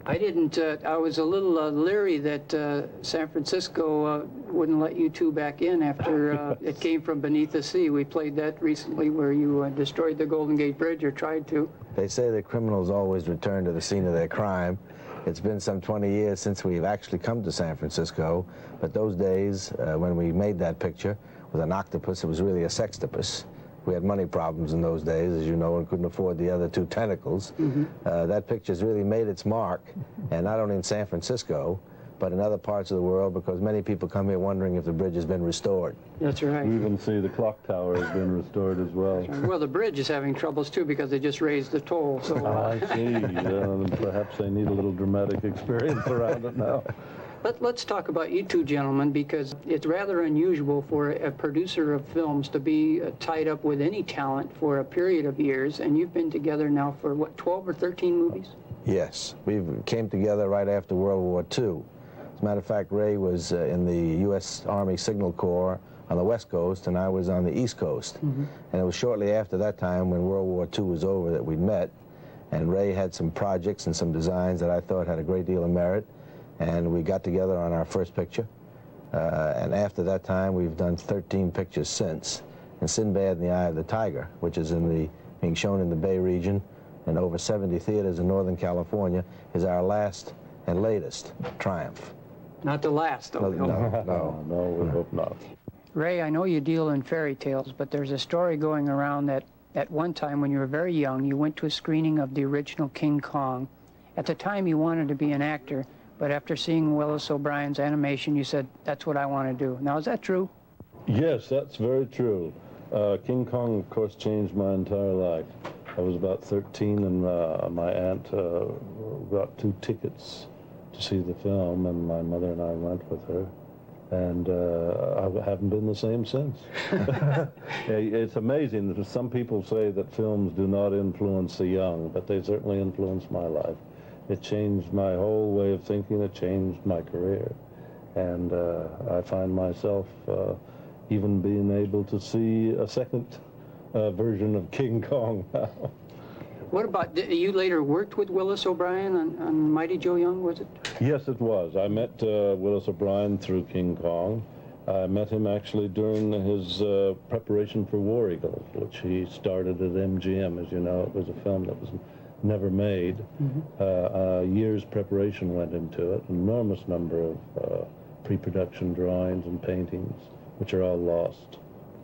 I didn't, I was a little leery that San Francisco wouldn't let you two back in after it came from beneath the sea. We played that recently where you destroyed the Golden Gate Bridge, or tried to. They say that criminals always return to the scene of their crime. It's been some 20 years since we've actually come to San Francisco, but those days when we made that picture with an octopus, it was really a sextopus. We had money problems in those days, as you know, and couldn't afford the other two tentacles. That picture's really made its mark, and not only in San Francisco, but in other parts of the world, because many people come here wondering if the bridge has been restored. That's right. You even see the clock tower has been restored as well. Well, the bridge is having troubles too because they just raised the toll. So I see. Perhaps they need a little dramatic experience around it now. Let's talk about you two gentlemen, because it's rather unusual for a producer of films to be tied up with any talent for a period of years, and you've been together now for, what, 12 or 13 movies? Yes, we came together right after World War II. As a matter of fact, Ray was in the U.S. Army Signal Corps on the West Coast, and I was on the East Coast. And it was shortly after that time, when World War II was over, that we'd met, and Ray had some projects and some designs that I thought had a great deal of merit. And we got together on our first picture. And after that time, we've done 13 pictures since. And Sinbad in the Eye of the Tiger, which is being shown in the Bay region and over 70 theaters in Northern California, is our last and latest triumph. Not the last, though. No, we hope not. Ray, I know you deal in fairy tales, but there's a story going around that at one time when you were very young, you went to a screening of the original King Kong. At the time, you wanted to be an actor, but after seeing Willis O'Brien's animation, you said, that's what I want to do. Now, is that true? Yes, that's very true. King Kong, of course, changed my entire life. I was about 13, and my aunt got 2 tickets to see the film, and my mother and I went with her. And I haven't been the same since. It's amazing that some people say that films do not influence the young, but they certainly influenced my life. It changed my whole way of thinking. It changed my career. And I find myself even being able to see a second version of King Kong now. What about, you later worked with Willis O'Brien on Mighty Joe Young, was it? Yes, it was. I met Willis O'Brien through King Kong. I met him actually during his preparation for War Eagle, which he started at MGM. As you know, it was a film that was never made. Years preparation went into it, an enormous number of pre-production drawings and paintings, which are all lost,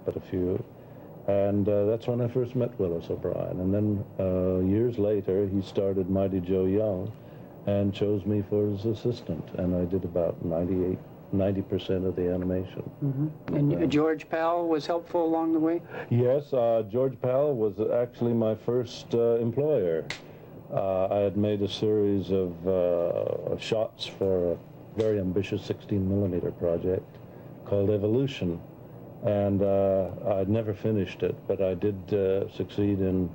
but a few. And that's when I first met Willis O'Brien. And then years later, he started Mighty Joe Young and chose me for his assistant. And I did about 90% of the animation. And George Powell was helpful along the way? Yes, George Powell was actually my first employer. I had made a series of shots for a very ambitious 16mm project called Evolution. And I'd never finished it, but I did succeed in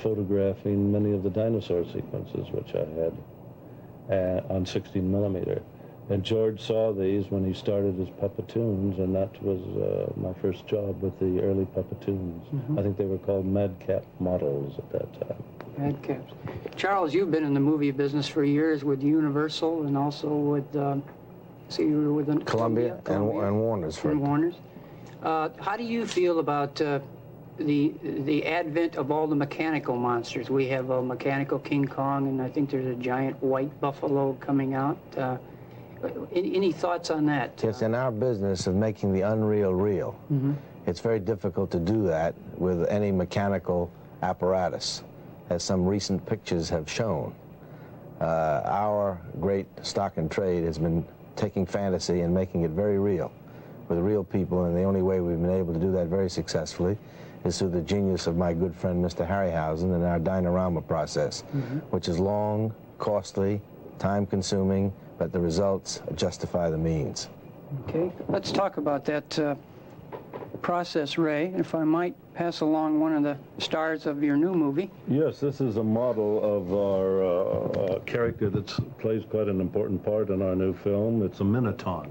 photographing many of the dinosaur sequences, which I had on 16mm. And George saw these when he started his Puppetoons, and that was my first job with the early Puppetoons. I think they were called Madcap models at that time. Madcaps. Charles, you've been in the movie business for years with Universal and also with, you were with Columbia and Warner's. And Warner's. How do you feel about the advent of all the mechanical monsters? We have a mechanical King Kong, and I think there's a giant white buffalo coming out. Any thoughts on that? Yes, in our business of making the unreal real, it's very difficult to do that with any mechanical apparatus, as some recent pictures have shown. Our great stock and trade has been taking fantasy and making it very real with real people, and the only way we've been able to do that very successfully is through the genius of my good friend Mr. Harryhausen and our Dinorama process, which is long, costly, time-consuming, but the results justify the means. Okay, let's talk about that process, Ray. If I might pass along one of the stars of your new movie. Yes, this is a model of our character that plays quite an important part in our new film. It's a Minotaur.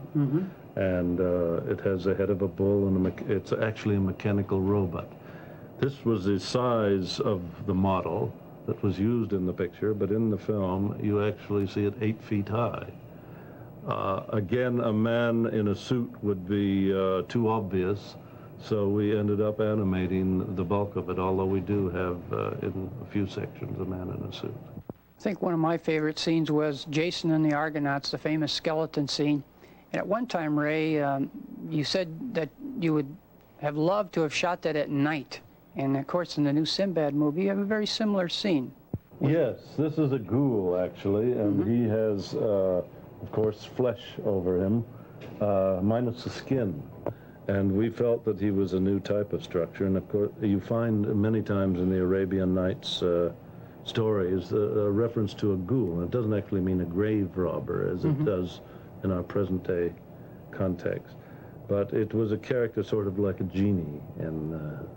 And it has the head of a bull, and it's actually a mechanical robot. This was the size of the model that was used in the picture, but in the film you actually see it 8 feet high. Again, a man in a suit would be too obvious, so we ended up animating the bulk of it, although we do have in a few sections a man in a suit. I think one of my favorite scenes was Jason and the Argonauts, the famous skeleton scene. And at one time, Ray, you said that you would have loved to have shot that at night. And of course, in the new Sinbad movie, you have a very similar scene. Yes, this is a ghoul, actually, and he has, of course, flesh over him, minus the skin. And we felt that he was a new type of structure. And of course, you find many times in the Arabian Nights stories a reference to a ghoul. And it doesn't actually mean a grave robber, as it does in our present-day context. But it was a character sort of like a genie in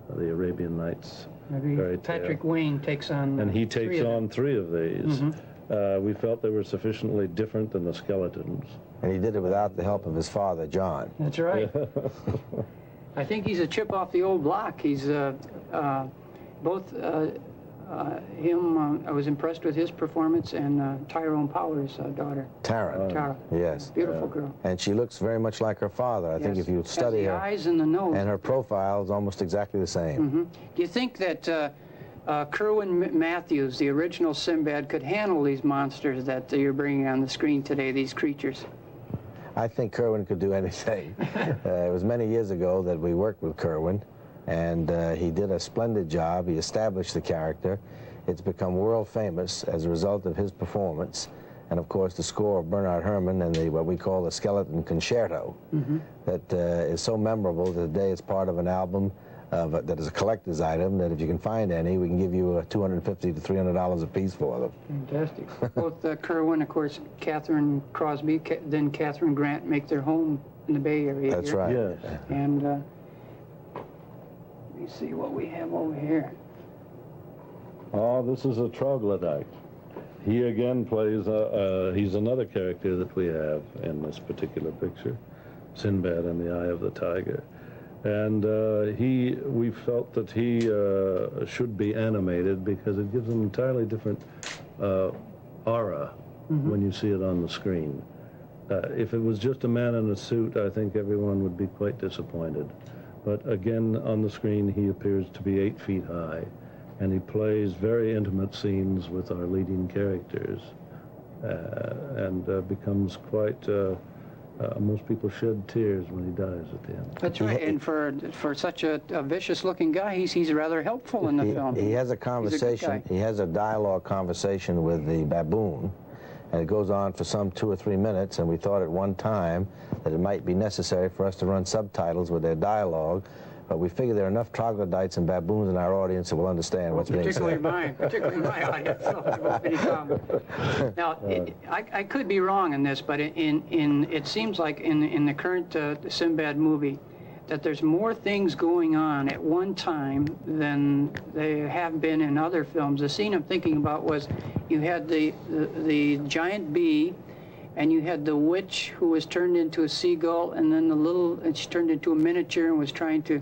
the Arabian Nights fairy tale. Patrick Wayne takes on and he takes on 3 of these. We felt they were sufficiently different than the skeletons. And he did it without the help of his father, John. That's right. I think he's a chip off the old block. He's both him. I was impressed with his performance, and Tyrone Power's daughter. Tara. Yes. Beautiful girl. And she looks very much like her father. I think if you study her, eyes and the nose, and her profile is almost exactly the same. Do you think that Kerwin Matthews, the original Sinbad, could handle these monsters that you're bringing on the screen today, these creatures? I think Kerwin could do anything. It was many years ago that we worked with Kerwin, and he did a splendid job. He established the character. It's become world famous as a result of his performance, and of course the score of Bernard Herrmann and what we call the Skeleton Concerto, that is so memorable that today it's part of an album that is a collector's item, that if you can find any, we can give you $250 to $300 a piece for them. Fantastic. Both Kerwin, of course, Catherine Crosby, then Catherine Grant make their home in the Bay Area. That's right. Yes. And let me see what we have over here. Oh, this is a troglodyte. He again plays, he's another character that we have in this particular picture, Sinbad and the Eye of the Tiger. And we felt that he should be animated because it gives an entirely different aura when you see it on the screen. If it was just a man in a suit, I think everyone would be quite disappointed. But again, on the screen, he appears to be 8 feet high, and he plays very intimate scenes with our leading characters, and becomes quite... most people shed tears when he dies at the end. That's right, and for such a vicious-looking guy, he's rather helpful in the film. He has a conversation. He has a dialogue conversation with the baboon, and it goes on for some 2 or 3 minutes. And we thought at one time that it might be necessary for us to run subtitles with their dialogue. But we figure there are enough troglodytes and baboons in our audience that will understand what's being said. Particularly my audience. Now, I could be wrong in this, but it seems like in the current Sinbad movie that there's more things going on at one time than there have been in other films. The scene I'm thinking about was you had the giant bee, and you had the witch who was turned into a seagull, and then she turned into a miniature and was trying to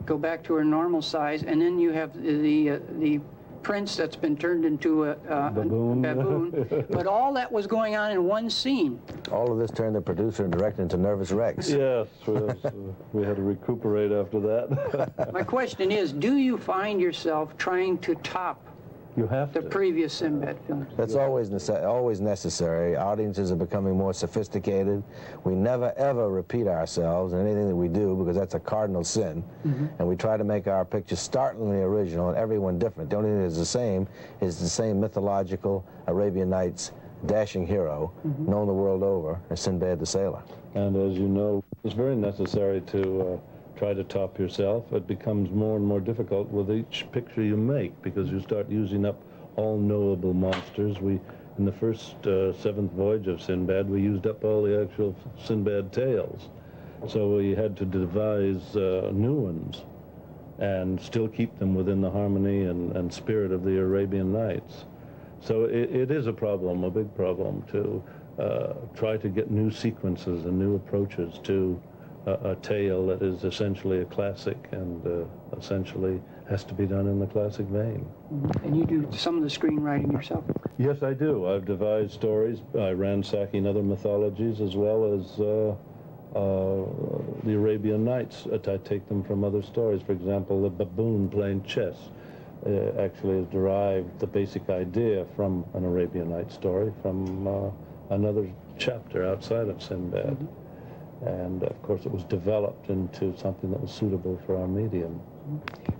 go back to her normal size, and then you have the prince that's been turned into a baboon. But all that was going on in one scene. All of this turned the producer and director into nervous wrecks. Yes, we had to recuperate after that. My question is, do you find yourself trying to top the previous Sinbad films? That's always necessary. Audiences are becoming more sophisticated. We never, ever repeat ourselves in anything that we do, because that's a cardinal sin. And we try to make our pictures startlingly original and everyone different. The only thing that's the same is the same mythological Arabian Nights dashing hero known the world over as Sinbad the Sailor. And as you know, it's very necessary to try to top yourself. It becomes more and more difficult with each picture you make, because you start using up all knowable monsters. In the first 7th voyage of Sinbad, we used up all the actual Sinbad tales. So we had to devise new ones and still keep them within the harmony and spirit of the Arabian Nights. So it is a problem, a big problem, to try to get new sequences and new approaches to a tale that is essentially a classic and essentially has to be done in the classic vein. And you do some of the screenwriting yourself? Yes, I do. I've devised stories by ransacking other mythologies as well as the Arabian Nights. I take them from other stories. For example, the baboon playing chess actually has derived the basic idea from an Arabian Nights story from another chapter outside of Sinbad. And of course it was developed into something that was suitable for our medium.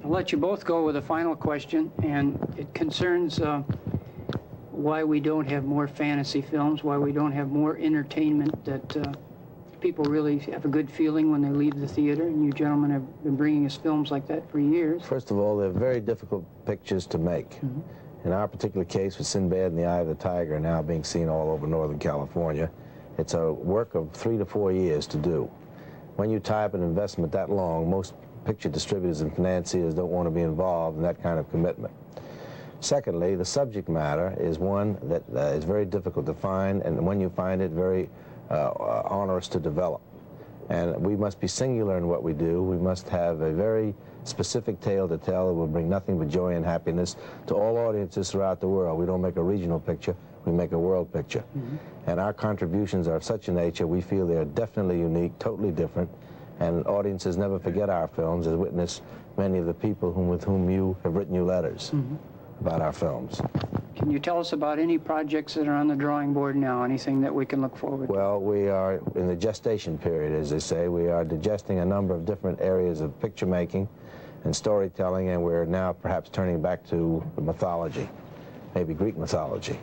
I'll let you both go with a final question, and it concerns why we don't have more fantasy films, why we don't have more entertainment that people really have a good feeling when they leave the theater, and you gentlemen have been bringing us films like that for years. First of all, they're very difficult pictures to make. In our particular case, with Sinbad and the Eye of the Tiger now being seen all over Northern California, it's a work of 3 to 4 years to do. When you tie up an investment that long, most picture distributors and financiers don't want to be involved in that kind of commitment. Secondly, the subject matter is one that is very difficult to find, and when you find it, very onerous to develop. And we must be singular in what we do. We must have a very specific tale to tell that will bring nothing but joy and happiness to all audiences throughout the world. We don't make a regional picture, we make a world picture. And our contributions are of such a nature, we feel they are definitely unique, totally different, and audiences never forget our films, as witness many of the people with whom you have written you letters about our films. Can you tell us about any projects that are on the drawing board now, anything that we can look forward to? Well, we are in the gestation period, as they say. We are digesting a number of different areas of picture making and storytelling, and we're now perhaps turning back to mythology, maybe Greek mythology,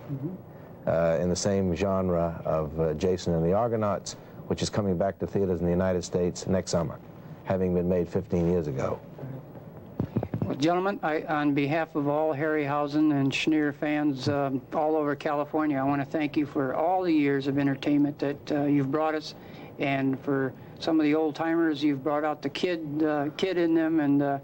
in the same genre of Jason and the Argonauts, which is coming back to theaters in the United States next summer, having been made 15 years ago. Well, gentlemen, on behalf of all Harryhausen and Schneer fans all over California, I want to thank you for all the years of entertainment that you've brought us, and for some of the old-timers, you've brought out the kid in them, and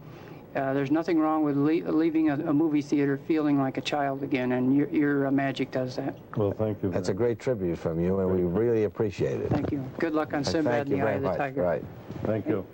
there's nothing wrong with leaving a movie theater feeling like a child again, and your magic does that. Well, thank you. That's a great tribute from you, and we really appreciate it. Thank you. Good luck on Sinbad and the Eye of the Tiger. Right. Thank you.